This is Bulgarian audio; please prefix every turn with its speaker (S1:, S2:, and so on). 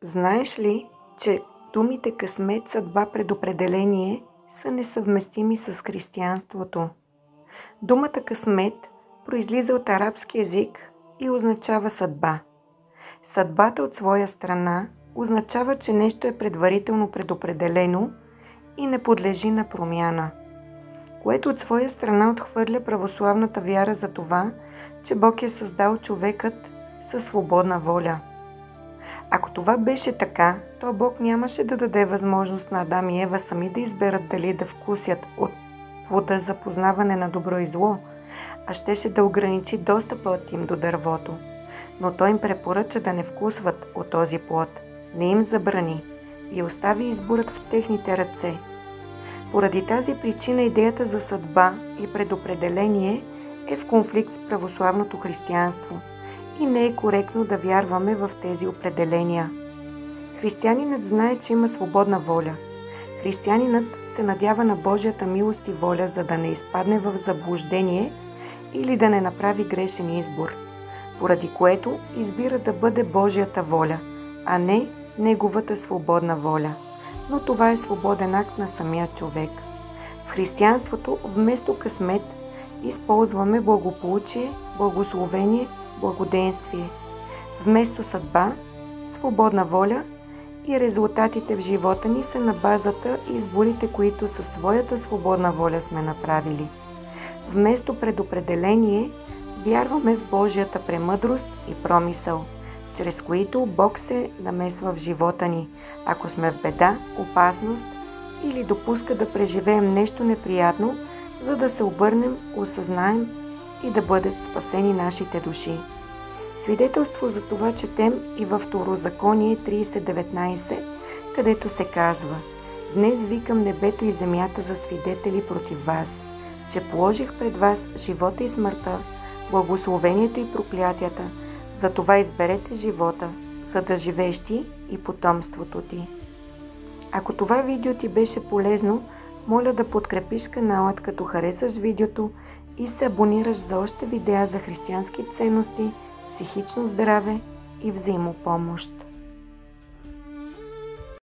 S1: Знаеш ли, че думите късмет, съдба, предопределение са несъвместими с християнството? Думата късмет произлиза от арабски език и означава съдба. Съдбата от своя страна означава, че нещо е предварително предопределено и не подлежи на промяна, което от своя страна отхвърля православната вяра за това, че Бог е създал човекът със свободна воля. Ако това беше така, то Бог нямаше да даде възможност на Адам и Ева сами да изберат дали да вкусят от плода за познаване на добро и зло, а щеше да ограничи достъпът им до дървото. Но Той им препоръча да не вкусват от този плод, не им забрани и остави изборът в техните ръце. Поради тази причина идеята за съдба и предопределение е в конфликт с православното християнство и не е коректно да вярваме в тези определения. Християнинът знае, че има свободна воля. Християнинът се надява на Божията милост и воля, за да не изпадне в заблуждение или да не направи грешен избор, поради което избира да бъде Божията воля, а не неговата свободна воля. Но това е свободен акт на самия човек. В християнството вместо късмет използваме благополучие, благословение, благоденствие. Вместо съдба, свободна воля и резултатите в живота ни са на базата изборите, които със своята свободна воля сме направили. Вместо предопределение, вярваме в Божията премъдрост и промисъл, чрез които Бог се намесва в живота ни, ако сме в беда, опасност или допуска да преживеем нещо неприятно, за да се обърнем, осъзнаем и да бъдат спасени нашите души. Свидетелство за това четем и във Второзаконие 30:19, където се казва: „Днес викам небето и земята за свидетели против вас, че положих пред вас живота и смъртта, благословението и проклятията, затова изберете живота, за да живееш ти и потомството ти.“ Ако това видео ти беше полезно, моля да подкрепиш каналът, като харесаш видеото и се абонираш за още видеа за християнски ценности, психично здраве и взаимопомощ.